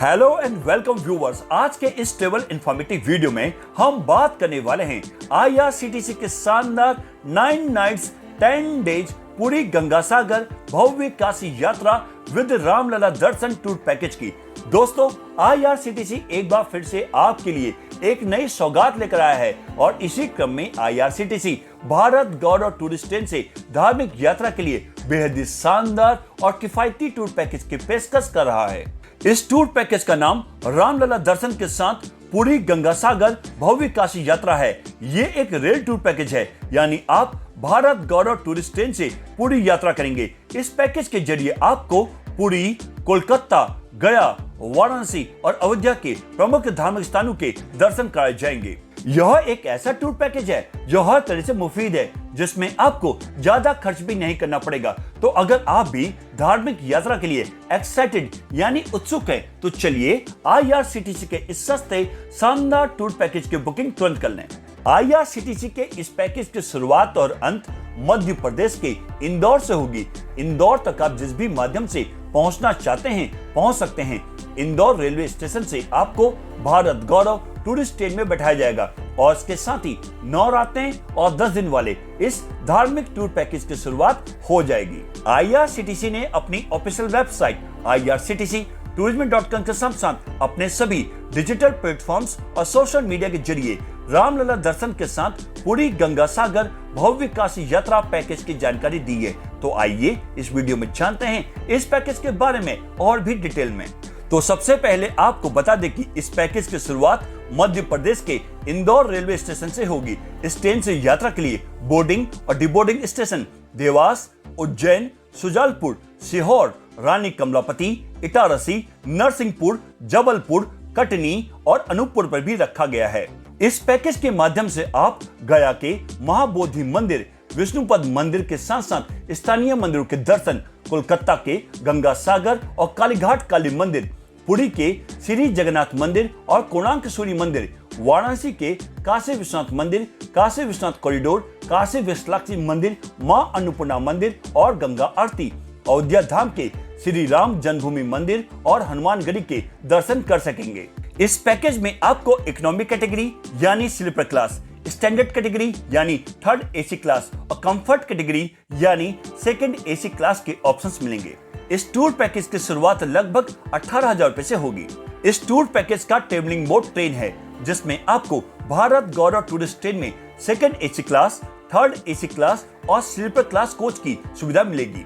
Hello and welcome viewers. आज के इस ट्रेवल इंफॉर्मेटिव वीडियो में हम बात करने वाले हैं आईआरसीटीसी के शानदार 9 नाइट्स 10 डेज पूरी गंगा सागर भव्य काशी यात्रा विद रामलला दर्शन टूर पैकेज की। दोस्तों, आईआरसीटीसी एक बार फिर से आपके लिए एक नई सौगात लेकर आया है और इसी क्रम में आईआरसीटीसी भारत गौरव टूरिस्ट ट्रेन से धार्मिक यात्रा के लिए बेहद ही शानदार और किफायती टूर पैकेज की पेशकश कर रहा है। इस टूर पैकेज का नाम रामलला दर्शन के साथ पूरी गंगा सागर भव्य काशी यात्रा है। ये एक रेल टूर पैकेज है, यानी आप भारत गौरव टूरिस्ट ट्रेन से पूरी यात्रा करेंगे। इस पैकेज के जरिए आपको पुरी, कोलकाता, गया, वाराणसी और अयोध्या के प्रमुख धार्मिक स्थानों के दर्शन कराए जाएंगे। यह एक ऐसा टूर पैकेज है जो हर तरह से मुफीद है, जिसमें आपको ज्यादा खर्च भी नहीं करना पड़ेगा। तो अगर आप भी धार्मिक यात्रा के लिए एक्साइटेड यानी उत्सुक हैं, तो चलिए आईआरसीटीसी के इस सस्ते शानदार टूर पैकेज की बुकिंग तुरंत कर लें। आईआरसीटीसी के इस पैकेज की शुरुआत और अंत मध्य प्रदेश के इंदौर से होगी। इंदौर तक आप जिस भी माध्यम से पहुंचना चाहते हैं पहुंच सकते हैं। इंदौर रेलवे स्टेशन से आपको भारत गौरव टूरिस्ट ट्रेन में बैठाया जाएगा और इसके साथ ही 9 रातें और 10 दिन वाले इस धार्मिक टूर पैकेज की शुरुआत हो जाएगी। आईआरसीटीसी ने अपनी ऑफिशियल वेबसाइट irctctourism.com के साथ साथ अपने सभी डिजिटल प्लेटफॉर्म्स और सोशल मीडिया के जरिए रामलला दर्शन के साथ पूरी गंगा सागर भव्य काशी यात्रा पैकेज की जानकारी दी है। तो आइए इस वीडियो में जानते हैं इस पैकेज के बारे में और भी डिटेल में। तो सबसे पहले आपको बता दें कि इस पैकेज की शुरुआत मध्य प्रदेश के इंदौर रेलवे स्टेशन से होगी। इस ट्रेन से यात्रा के लिए बोर्डिंग और डिबोर्डिंग स्टेशन देवास, उज्जैन, सुजालपुर, सीहोर, रानी कमलापति, इटारसी, नरसिंहपुर, जबलपुर, कटनी और अनूपपुर पर भी रखा गया है। इस पैकेज के माध्यम से आप गया के महाबोधि मंदिर, विष्णुपद मंदिर के साथ साथ स्थानीय मंदिरों के दर्शन, कोलकाता के गंगा सागर और कालीघाट काली मंदिर, पुरी के श्री जगन्नाथ मंदिर और कोणार्क सूर्य मंदिर, वाराणसी के काशी विश्वनाथ मंदिर, काशी विश्वनाथ कॉरिडोर, काशी विशालाक्षी मंदिर, मां अन्नपूर्णा मंदिर और गंगा आरती, अयोध्या धाम के श्री राम जन्मभूमि मंदिर और हनुमानगढ़ी के दर्शन कर सकेंगे। इस पैकेज में आपको इकोनॉमी कैटेगरी यानी स्लीपर क्लास, स्टैंडर्ड कैटेगरी यानी थर्ड एसी क्लास और कंफर्ट कैटेगरी यानी सेकंड एसी क्लास के ऑप्शंस मिलेंगे। इस टूर पैकेज की शुरुआत लगभग 18,000 रुपए से होगी। इस टूर पैकेज का ट्रेवलिंग मोड ट्रेन है, जिसमें आपको भारत गौरव टूरिस्ट ट्रेन में second AC class, third AC class और स्लीपर क्लास कोच की सुविधा मिलेगी।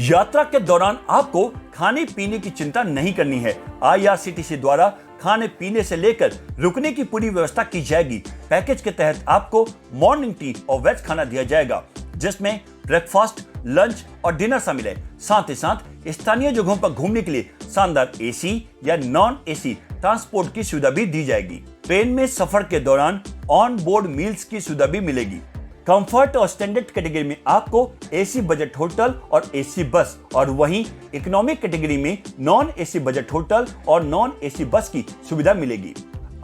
यात्रा के दौरान आपको खाने पीने की चिंता नहीं करनी है। आईआरसीटीसी द्वारा खाने पीने से लेकर रुकने की पूरी व्यवस्था की जाएगी। पैकेज के तहत आपको मॉर्निंग टी और वेज खाना दिया जाएगा, जिसमें ब्रेकफास्ट, लंच और डिनर शामिल है। साथ ही साथ स्थानीय जगहों पर घूमने के लिए शानदार एसी या नॉन एसी ट्रांसपोर्ट की सुविधा भी दी जाएगी। ट्रेन में सफर के दौरान ऑन बोर्ड मील्स की सुविधा भी मिलेगी। कंफर्ट और स्टैंडर्ड कैटेगरी में आपको एसी बजट होटल और एसी बस, और वहीं इकोनॉमिक कैटेगरी में नॉन एसी बजट होटल और नॉन एसी बस की सुविधा मिलेगी।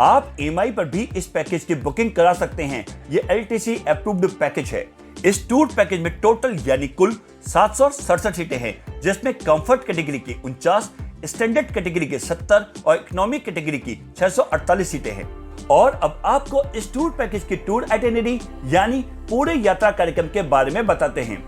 आप ईएमआई पर भी इस पैकेज की बुकिंग करा सकते हैं। ये एलटीसी अप्रूव्ड पैकेज है। इस टूर पैकेज में टोटल यानी कुल 767 सीटें हैं, जिसमें कंफर्ट कैटेगरी की 49, स्टैंडर्ड कैटेगरी के 70 और इकोनॉमिक कैटेगरी की 648 सीटें हैं। और अब आपको इस टूर पैकेज की टूर आइटिनरी यानी पूरे यात्रा कार्यक्रम के बारे में बताते हैं।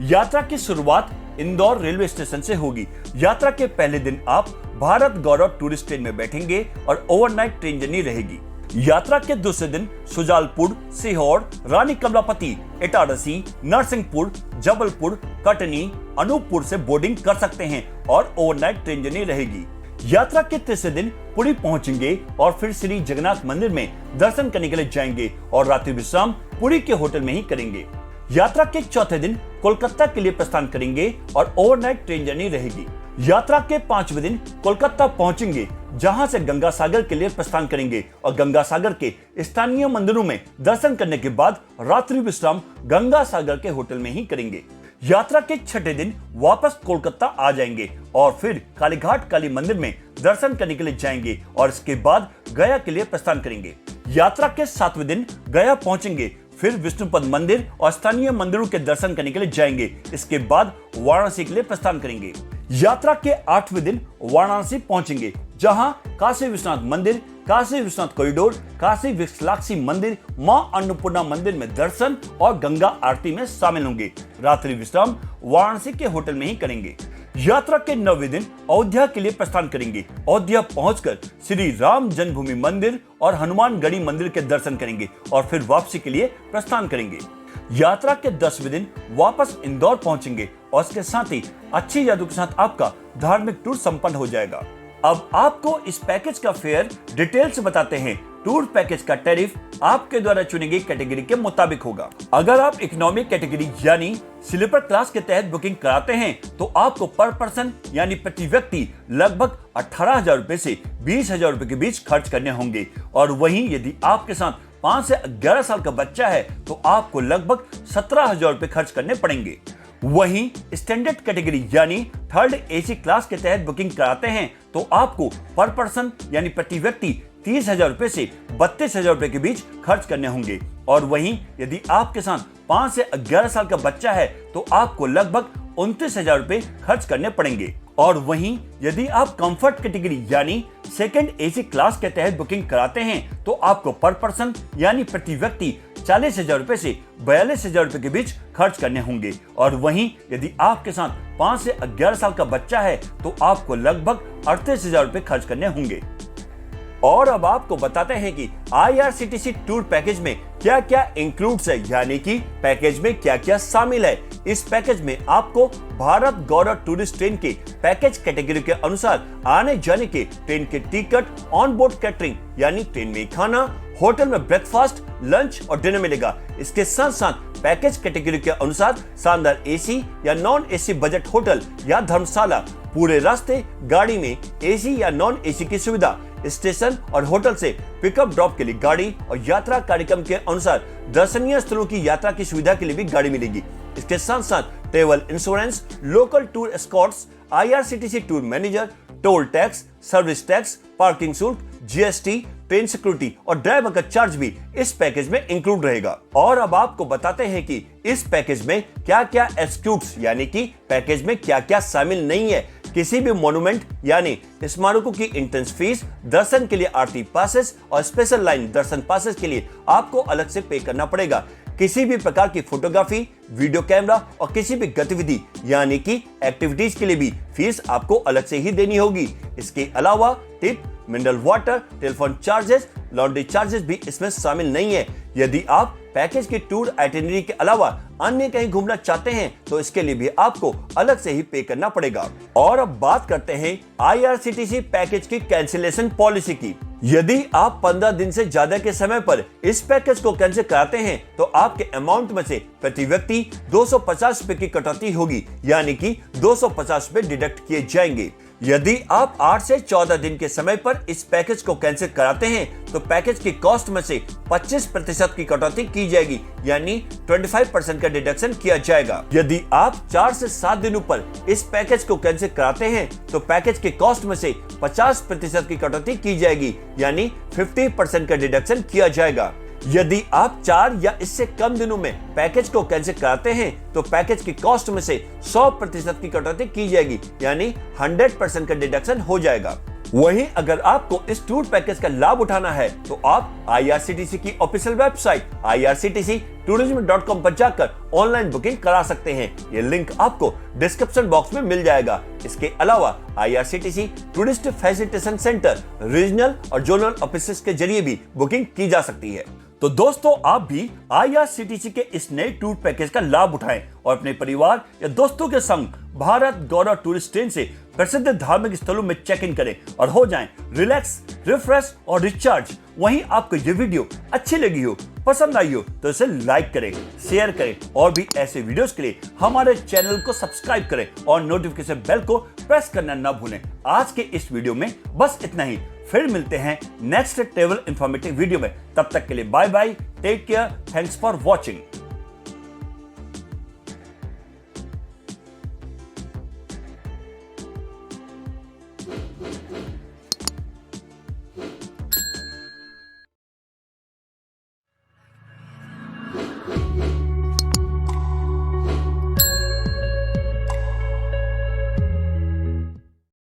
यात्रा की शुरुआत इंदौर रेलवे स्टेशन से होगी। यात्रा के पहले दिन आप भारत गौरव टूरिस्ट ट्रेन में बैठेंगे और ओवरनाइट ट्रेन जर्नी रहेगी। यात्रा के दूसरे दिन सुजालपुर, सीहोर, रानी कमलापति, इटारसी, नरसिंहपुर, जबलपुर, कटनी, अनूपपुर से बोर्डिंग कर सकते हैं और ओवरनाइट ट्रेन जर्नी रहेगी। यात्रा के तीसरे दिन पुरी पहुंचेंगे और फिर श्री जगन्नाथ मंदिर में दर्शन करने के लिए जाएंगे और रात्रि विश्राम पुरी के होटल में ही करेंगे। यात्रा के चौथे दिन कोलकाता के लिए प्रस्थान करेंगे और ओवरनाइट ट्रेन जर्नी रहेगी। यात्रा के 5वें दिन कोलकाता पहुंचेंगे, जहां से गंगा सागर के लिए प्रस्थान करेंगे और गंगा सागर के स्थानीय मंदिरों में दर्शन करने के बाद रात्रि विश्राम गंगा सागर के होटल में ही करेंगे। यात्रा के 6ठे दिन वापस कोलकाता आ जाएंगे और फिर कालीघाट काली मंदिर में दर्शन करने के लिए जाएंगे और इसके बाद गया के लिए प्रस्थान करेंगे। यात्रा के 7वें दिन गया पहुंचेंगे, फिर विष्णुपद मंदिर और स्थानीय मंदिरों के दर्शन करने के लिए जाएंगे। इसके बाद वाराणसी के लिए प्रस्थान करेंगे। यात्रा के 8वें दिन वाराणसी पहुंचेंगे, जहां काशी विश्वनाथ मंदिर, काशी विश्वनाथ कॉरिडोर, काशी विशालाक्षी मंदिर, मां अन्नपूर्णा मंदिर में दर्शन और गंगा आरती में शामिल होंगे। रात्रि विश्राम वाराणसी के होटल में ही करेंगे। यात्रा के 9वें दिन अयोध्या के लिए प्रस्थान करेंगे। अयोध्या पहुंचकर श्री राम जन्मभूमि मंदिर और हनुमानगढ़ी मंदिर के दर्शन करेंगे और फिर वापसी के लिए प्रस्थान करेंगे। यात्रा के 10वें दिन वापस इंदौर पहुंचेंगे और इसके साथ ही अच्छी यादों के साथ आपका धार्मिक टूर संपन्न हो जाएगा। अब आपको इस पैकेज का फेयर डिटेल से बताते हैं। टूर पैकेज का टैरिफ आपके द्वारा चुनी गई कैटेगरी के मुताबिक होगा। अगर आप इकोनॉमी कैटेगरी यानी स्लीपर क्लास के तहत बुकिंग कराते हैं तो आपको पर पर्सन यानी प्रति व्यक्ति लगभग 18,000 रुपए से 20,000 रुपए के बीच खर्च करने होंगे। और वहीं यदि आपके साथ 5 से 11 साल का बच्चा है तो आपको लगभग 17,000 रुपए खर्च करने पड़ेंगे। वहीं स्टैंडर्ड कैटेगरी यानी थर्ड एसी क्लास के तहत बुकिंग कराते हैं तो आपको पर पर्सन यानी प्रति व्यक्ति 30,000 रुपए से 32,000 रुपए के बीच खर्च करने होंगे। और वहीं यदि आपके साथ 5 से 11 साल का बच्चा है तो आपको लगभग 29,000 रुपए खर्च करने पड़ेंगे। और वहीं यदि आप कंफर्ट कैटेगरी यानी सेकंड एसी क्लास के तहत बुकिंग कराते हैं तो आपको पर पर्सन यानी प्रति व्यक्ति 40,000 रुपए से 42,000 रुपए के बीच खर्च करने होंगे। और वहीं यदि आपके साथ 5 से 11 साल का बच्चा है तो आपको लगभग 38,000 रुपए खर्च करने होंगे। और अब आपको बताते हैं कि IRCTC टूर पैकेज में क्या क्या इंक्लूड्स है, यानी कि पैकेज में क्या क्या शामिल है। इस पैकेज में आपको भारत गौरव टूरिस्ट ट्रेन के पैकेज कैटेगरी के अनुसार आने जाने के ट्रेन के टिकट, ऑन बोर्ड कैटरिंग यानी ट्रेन में खाना, होटल में ब्रेकफास्ट, लंच और डिनर मिलेगा। इसके साथ साथ पैकेज कैटेगरी के अनुसार शानदार एसी या नॉन एसी बजट होटल या धर्मशाला, पूरे रास्ते गाड़ी में एसी या नॉन एसी की सुविधा, स्टेशन और होटल से पिकअप ड्रॉप के लिए गाड़ी और यात्रा कार्यक्रम के अनुसार दर्शनीय स्थलों की यात्रा की सुविधा के लिए भी गाड़ी मिलेगी। इसके साथ साथ travel insurance, local tour Escorts, IRCTC tour manager, toll tax, service tax, parking शुल्क, GST, ट्रेन सिक्योरिटी और ड्राइवर का चार्ज भी इस पैकेज में इंक्लूड रहेगा। और अब आपको बताते हैं कि इस पैकेज में क्या क्या एक्सक्लूड्स यानी कि पैकेज में क्या क्या शामिल नहीं है। किसी भी मोन्यूमेंट यानी स्मारकों की एंट्रेंस फीस, दर्शन के लिए आरती पासेस और स्पेशल लाइन दर्शन पासेस के लिए आपको अलग से पे करना पड़ेगा। किसी भी प्रकार की फोटोग्राफी, वीडियो कैमरा और किसी भी गतिविधि यानी कि एक्टिविटीज के लिए भी फीस आपको अलग से ही देनी होगी। इसके अलावा tip, mineral water, telephone charges, laundry charges भी इसमें शामिल नहीं है। यदि आप पैकेज की टूर आइटिनरी के अलावा अन्य कहीं घूमना चाहते हैं तो इसके लिए भी आपको अलग से ही पे करना पड़ेगा। और अब बात करते हैं IRCTC पैकेज की कैंसिलेशन पॉलिसी की। यदि आप 15 दिन से ज्यादा के समय पर इस पैकेज को कैंसिल कराते हैं तो आपके अमाउंट में से प्रति व्यक्ति 250 रुपए की कटौती होगी, यानी कि 250 रुपए डिडक्ट किए जाएंगे। यदि आप 8 से 14 दिन के समय पर इस पैकेज को कैंसिल कराते हैं तो पैकेज की कॉस्ट में से 25% की कटौती की जाएगी, यानी 25% का डिडक्शन किया जाएगा। यदि आप 4 से 7 दिनों पर इस पैकेज को कैंसिल कराते हैं तो पैकेज की कॉस्ट में से 50% की कटौती की जाएगी, यानी 50% का डिडक्शन किया जाएगा। यदि आप 4 या इससे कम दिनों में पैकेज को कैंसिल कराते हैं तो पैकेज की कॉस्ट में से 100% की कटौती की जाएगी, यानी 100% का डिडक्शन हो जाएगा। वहीं अगर आपको इस टूर पैकेज का लाभ उठाना है तो आप IRCTC की ऑफिशियल वेबसाइट irctctourism.com पर जाकर ऑनलाइन बुकिंग करा सकते हैं। ये लिंक आपको डिस्क्रिप्शन बॉक्स में मिल जाएगा। इसके अलावा IRCTC tourist facilitation centre, regional और जोनल ऑफिसेस के जरिए भी बुकिंग की जा सकती है। तो दोस्तों, आप भी IRCTC के इस नए टूर पैकेज का लाभ उठाएं और अपने परिवार या दोस्तों के संग भारत गौरव टूरिस्ट ट्रेन से प्रसिद्ध धार्मिक स्थलों में चेक इन करें और हो जाएं रिलैक्स, रिफ्रेश और रिचार्ज। वहीं आपको ये वीडियो अच्छी लगी हो, पसंद आई हो तो इसे लाइक करें, शेयर करें और भी ऐसे वीडियोस के लिए हमारे चैनल को सब्सक्राइब करें और नोटिफिकेशन बेल को प्रेस करना न भूलें। आज के इस वीडियो में बस इतना ही। फिर मिलते हैं नेक्स्ट ट्रेवल इंफॉर्मेटिव वीडियो में। तब तक के लिए bye bye, take care, thanks for watching.